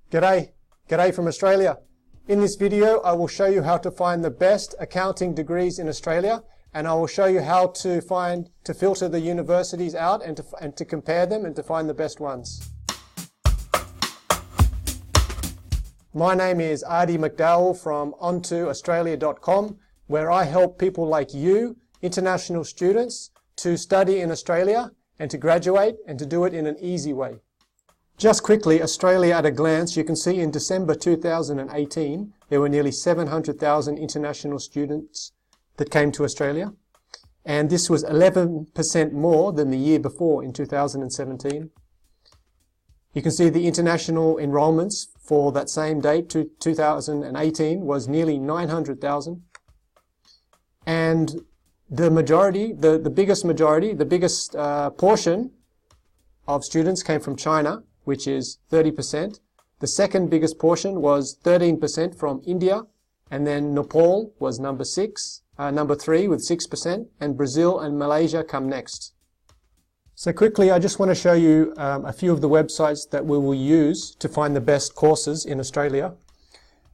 G'day from Australia. In this video I will show you how to find the best accounting degrees in Australia, and I will show you how to filter the universities out and to compare them and to find the best ones. My name is Ardy McDowell from OntoAustralia.com, where I help people like you, international students, to study in Australia and to graduate and to do it in an easy way. Just quickly, Australia at a glance, you can see in December 2018 there were nearly 700,000 international students that came to Australia, and this was 11% more than the year before in 2017. You can see the international enrolments for that same date, 2018, was nearly 900,000, and the majority, the biggest portion of students came from China, which is 30%. The second biggest portion was 13% from India, and then Nepal was number 3 with 6%, and Brazil and Malaysia come next. So quickly, I just want to show you a few of the websites that we will use to find the best courses in Australia.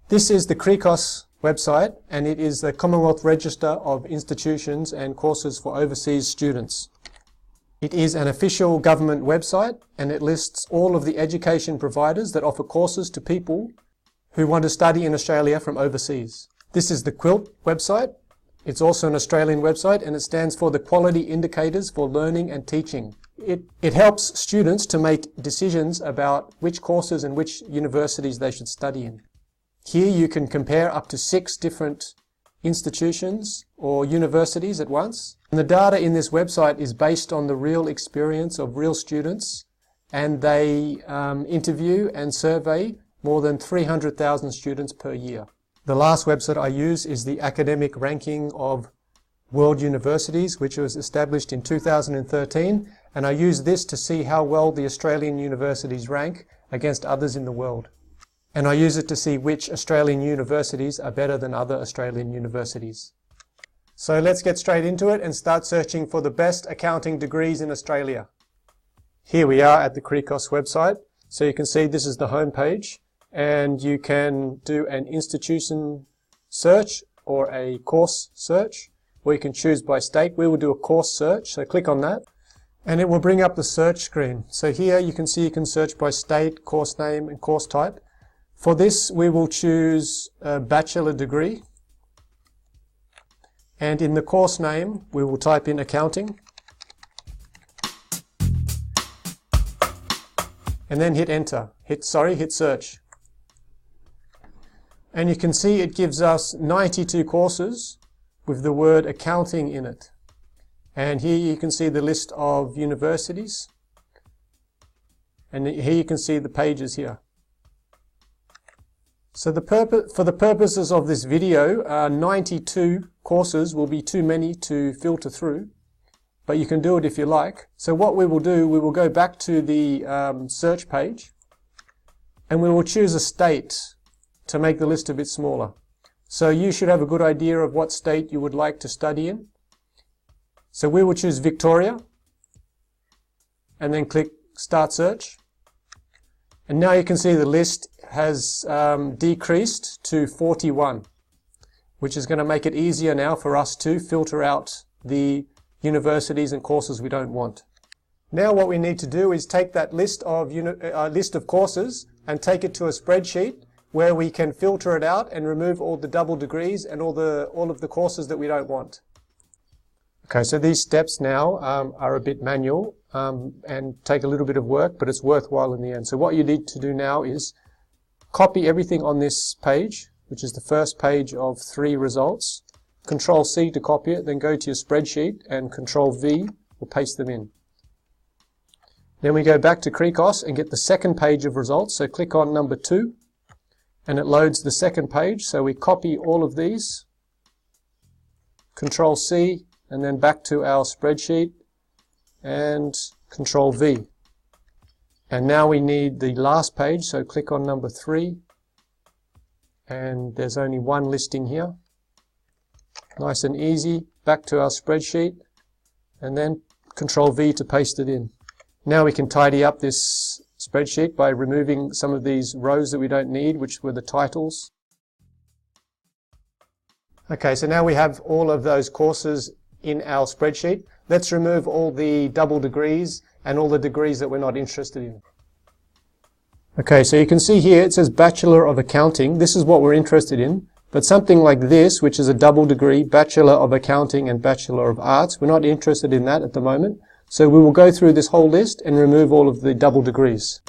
This is the CRICOS website, and it is the Commonwealth Register of Institutions and Courses for Overseas Students. It is an official government website, and it lists all of the education providers that offer courses to people who want to study in Australia from overseas. This is the QILT website. It's also an Australian website, and it stands for the Quality Indicators for Learning and Teaching. It helps students to make decisions about which courses and which universities they should study in. Here you can compare up to 6 different institutions or universities at once. And the data in this website is based on the real experience of real students, and they interview and survey more than 300,000 students per year. The last website I use is the Academic Ranking of World Universities, which was established in 2013, and I use this to see how well the Australian universities rank against others in the world. And I use it to see which Australian universities are better than other Australian universities. So let's get straight into it and start searching for the best accounting degrees in Australia. Here we are at the CRICOS website. So you can see this is the home page, and you can do an institution search or a course search, or you can choose by state. We will do a course search, so click on that, and it will bring up the search screen. So here you can see you can search by state, course name, and course type. For this, we will choose a bachelor degree, and in the course name, we will type in accounting, and then hit enter. Hit search. And you can see it gives us 92 courses with the word accounting in it. And here you can see the list of universities, and here you can see the pages here. So for the purposes of this video, 92 courses will be too many to filter through, but you can do it if you like. So what we will do, we will go back to the search page, and we will choose a state to make the list a bit smaller. So you should have a good idea of what state you would like to study in. So we will choose Victoria, and then click Start Search. And now you can see the list has decreased to 41, which is going to make it easier now for us to filter out the universities and courses we don't want. Now what we need to do is take that list of courses and take it to a spreadsheet where we can filter it out and remove all the double degrees and all of the courses that we don't want. Okay, so these steps now are a bit manual and take a little bit of work, but it's worthwhile in the end. So what you need to do now is copy everything on this page, which is the first page of 3 results. Control C to copy it, then go to your spreadsheet and Control V will paste them in. Then we go back to CRICOS and get the second page of results. So click on number 2 and it loads the second page. So we copy all of these, Control C, and then back to our spreadsheet and Control V. And now we need the last page, so click on number 3, and there's only one listing here. Nice and easy. Back to our spreadsheet, and then Control V to paste it in. Now we can tidy up this spreadsheet by removing some of these rows that we don't need, which were the titles. Okay, so now we have all of those courses in our spreadsheet. Let's remove all the double degrees and all the degrees that we're not interested in. Okay, so you can see here it says Bachelor of Accounting. This is what we're interested in. But something like this, which is a double degree, Bachelor of Accounting and Bachelor of Arts, we're not interested in that at the moment. So we will go through this whole list and remove all of the double degrees.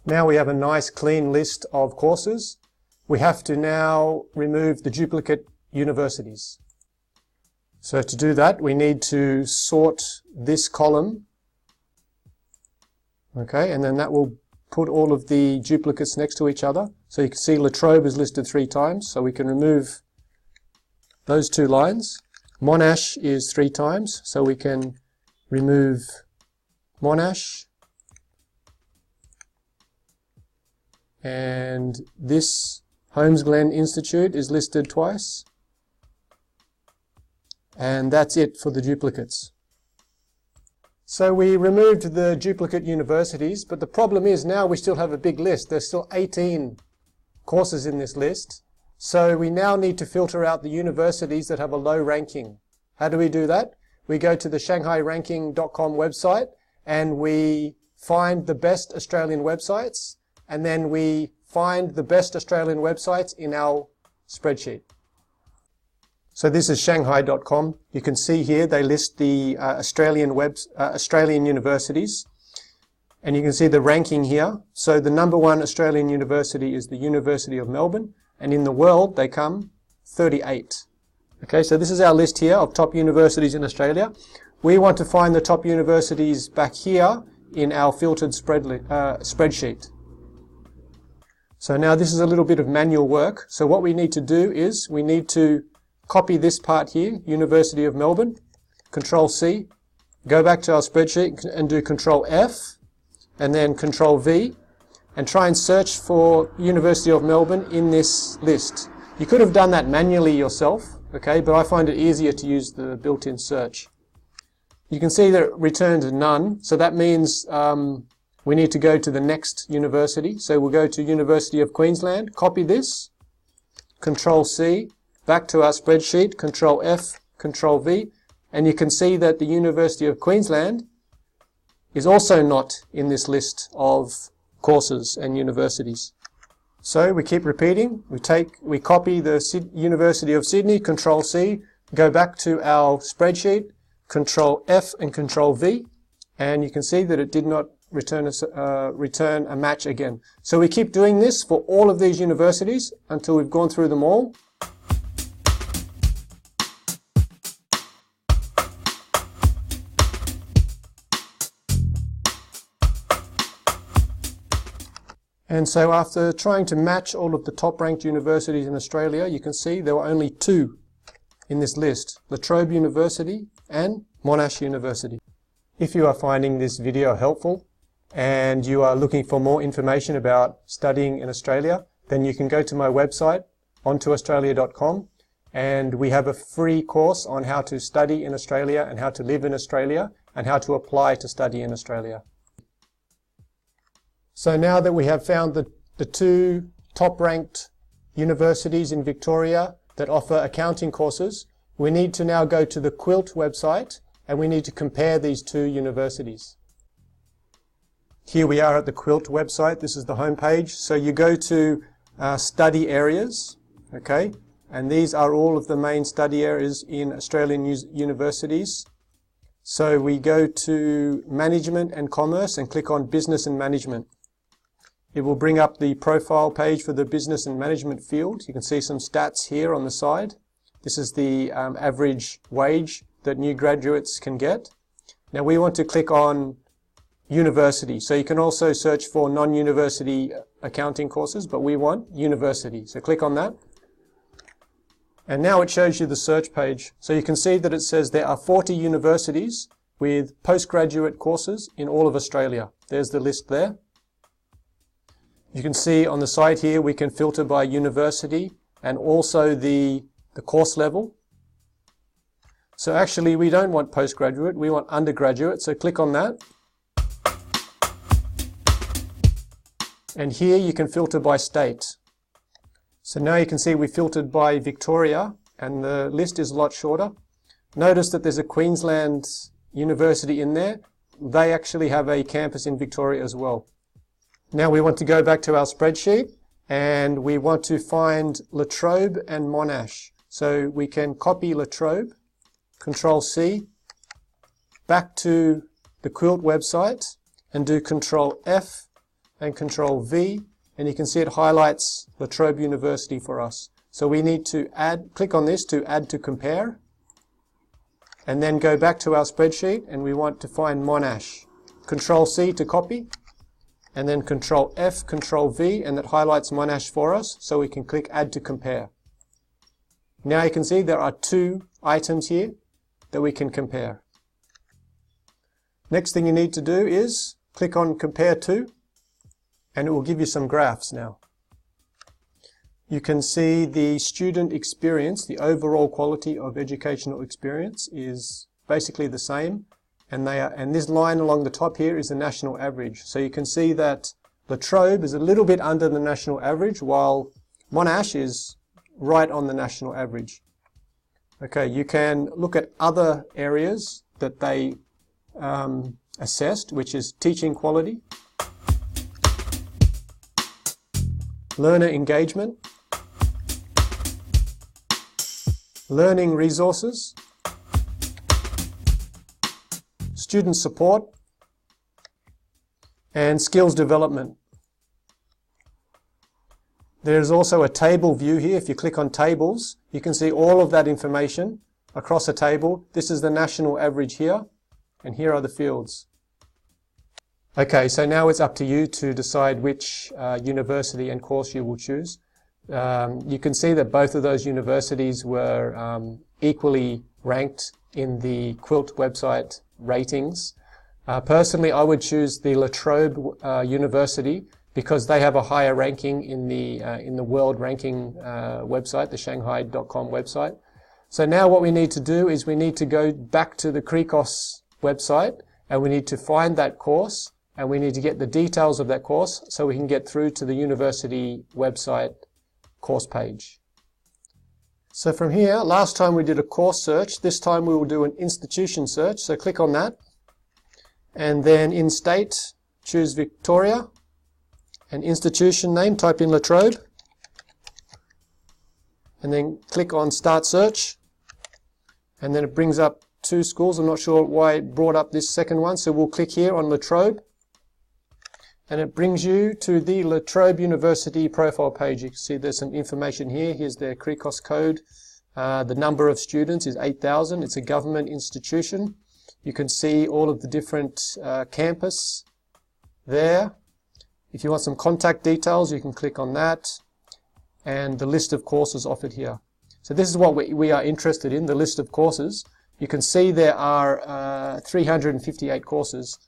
Now we have a nice clean list of courses. We have to now remove the duplicate universities. So to do that, we need to sort this column. Okay, and then that will put all of the duplicates next to each other. So you can see La Trobe is listed 3 times, so we can remove those 2 lines. Monash is 3 times, so we can remove Monash. And this Holmes Glen Institute is listed twice. And that's it for the duplicates. So we removed the duplicate universities, but the problem is now we still have a big list. There's still 18 courses in this list. So we now need to filter out the universities that have a low ranking. How do we do that? We go to the shanghairanking.com website and we find the best Australian websites, and then we find the best Australian websites in our spreadsheet. So this is shanghai.com. You can see here they list the Australian universities, and you can see the ranking here. So the number 1 Australian university is the University of Melbourne, and in the world they come 38. Okay, so this is our list here of top universities in Australia. We want to find the top universities back here in our filtered spreadsheet. So now this is a little bit of manual work. So what we need to do is we need to copy this part here, University of Melbourne, Control C, go back to our spreadsheet and do Control F, and then Control V, and try and search for University of Melbourne in this list. You could have done that manually yourself, okay, but I find it easier to use the built-in search. You can see that it returned none, so that means we need to go to the next university. So we'll go to University of Queensland, copy this, Control C, back to our spreadsheet, Control F, Control V, and you can see that the University of Queensland is also not in this list of courses and universities. So we keep repeating. We copy the University of Sydney, Control C, go back to our spreadsheet, Control F and Control V, and you can see that it did not return a match again. So we keep doing this for all of these universities until we've gone through them all. And so after trying to match all of the top-ranked universities in Australia, you can see there were only 2 in this list, La Trobe University and Monash University. If you are finding this video helpful and you are looking for more information about studying in Australia, then you can go to my website, ontoaustralia.com, and we have a free course on how to study in Australia and how to live in Australia and how to apply to study in Australia. So now that we have found the 2 top-ranked universities in Victoria that offer accounting courses, we need to now go to the QILT website and we need to compare these 2 universities. Here we are at the QILT website. This is the home page. So you go to study areas, okay, and these are all of the main study areas in Australian universities. So we go to Management and Commerce and click on Business and Management. It will bring up the profile page for the Business and Management field. You can see some stats here on the side. This is the average wage that new graduates can get. Now we want to click on University. So you can also search for non-university accounting courses, but we want University. So click on that. And now it shows you the search page. So you can see that it says there are 40 universities with postgraduate courses in all of Australia. There's the list there. You can see on the side here we can filter by university and also the course level. So actually we don't want postgraduate, we want undergraduate, so click on that. And here you can filter by state. So now you can see we filtered by Victoria, and the list is a lot shorter. Notice that there's a Queensland University in there. They actually have a campus in Victoria as well. Now we want to go back to our spreadsheet, and we want to find La Trobe and Monash. So we can copy La Trobe, Control C, back to the QILT website, and do Control F and Control V, and you can see it highlights La Trobe University for us. So we need to click on this to add to compare, and then go back to our spreadsheet, and we want to find Monash. Control C to copy, and then Control F, Control V, and that highlights Monash for us, so we can click Add to Compare. Now you can see there are 2 items here that we can compare. Next thing you need to do is click on Compare To, and it will give you some graphs now. You can see the student experience, the overall quality of educational experience is basically the same, and this line along the top here is the national average. So you can see that La Trobe is a little bit under the national average, while Monash is right on the national average. Okay, you can look at other areas that they assessed, which is teaching quality, learner engagement, learning resources, student support, and skills development. There's also a table view here. If you click on tables, you can see all of that information across a table. This is the national average here, and here are the fields. Okay, so now it's up to you to decide which university and course you will choose. You can see that both of those universities were equally ranked in the QILT website ratings. Personally, I would choose the La Trobe University because they have a higher ranking in the world ranking website, the Shanghai.com website. So now what we need to do is we need to go back to the Cricos website, and we need to find that course, and we need to get the details of that course so we can get through to the university website course page. So from here, last time we did a course search. This time we will do an institution search. So click on that, and then in state, choose Victoria, and institution name, type in La Trobe, and then click on Start Search, and then it brings up 2 schools. I'm not sure why it brought up this second one, so we'll click here on La Trobe, and it brings you to the La Trobe University profile page. You can see there's some information here. Here's their Cricos code. The number of students is 8,000. It's a government institution. You can see all of the different campus there. If you want some contact details, you can click on that, and the list of courses offered here. So this is what we are interested in, the list of courses. You can see there are 358 courses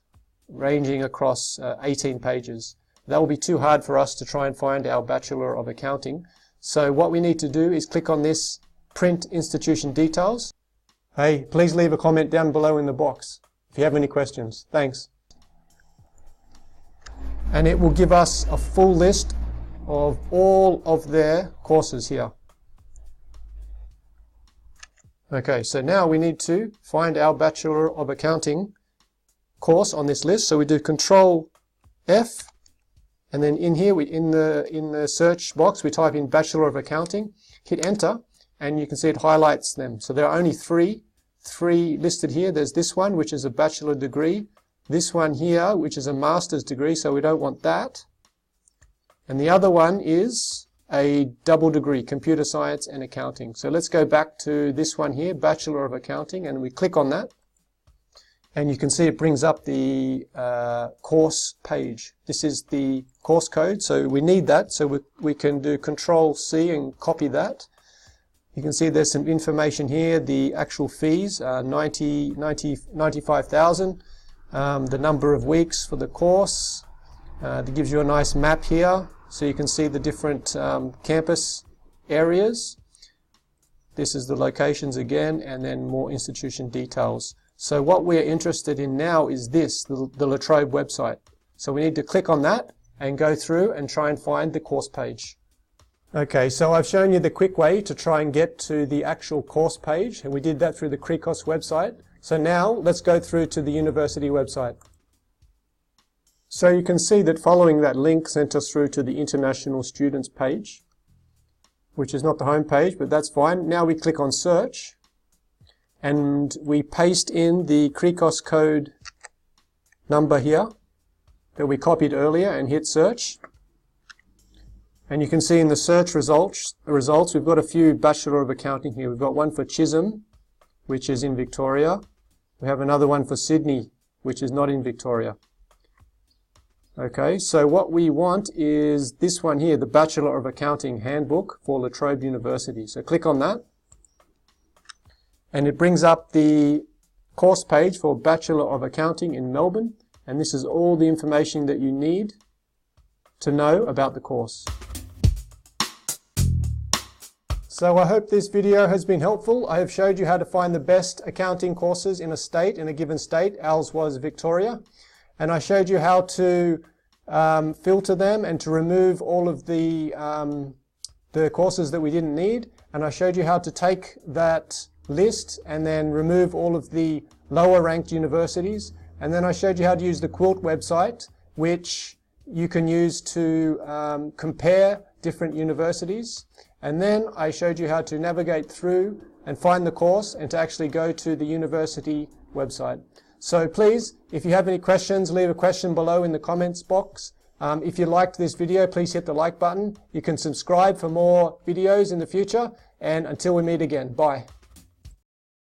ranging across 18 pages. That will be too hard for us to try and find our Bachelor of Accounting. So what we need to do is click on this Print Institution Details. Hey, please leave a comment down below in the box if you have any questions. Thanks. And it will give us a full list of all of their courses here. Okay, so now we need to find our Bachelor of Accounting course on this list. So we do Control F, and then in here, in the search box, we type in Bachelor of Accounting, hit Enter, and you can see it highlights them. So there are only three listed here. There's this one, which is a bachelor degree. This one here, which is a master's degree, so we don't want that. And the other one is a double degree, computer science and accounting. So let's go back to this one here, Bachelor of Accounting, and we click on that. And you can see it brings up the course page. This is the course code, so we need that. So we can do Control C and copy that. You can see there's some information here. The actual fees are 95,000. The number of weeks for the course. That gives you a nice map here, so you can see the different campus areas. This is the locations again, and then more institution details. So what we're interested in now is this, the La Trobe website. So we need to click on that and go through and try and find the course page. Okay, so I've shown you the quick way to try and get to the actual course page, and we did that through the Cricos website. So now let's go through to the university website. So you can see that following that link sent us through to the international students page, which is not the home page, but that's fine. Now we click on search and we paste in the Cricos code number here that we copied earlier and hit search. And you can see in the search results we've got a few Bachelor of Accounting here. We've got one for Chisholm, which is in Victoria. We have another one for Sydney, which is not in Victoria. Okay, so what we want is this one here, the Bachelor of Accounting Handbook for La Trobe University. So click on that, and it brings up the course page for Bachelor of Accounting in Melbourne, and this is all the information that you need to know about the course. So I hope this video has been helpful. I have showed you how to find the best accounting courses in a given state. Ours was Victoria. And I showed you how to filter them and to remove all of the courses that we didn't need. And I showed you how to take that list and then remove all of the lower ranked universities. And then I showed you how to use the QILT website, which you can use to compare different universities. And then I showed you how to navigate through and find the course and to actually go to the university website. So please, if you have any questions, leave a question below in the comments box. If you liked this video, please hit the like button. You can subscribe for more videos in the future. And until we meet again, bye.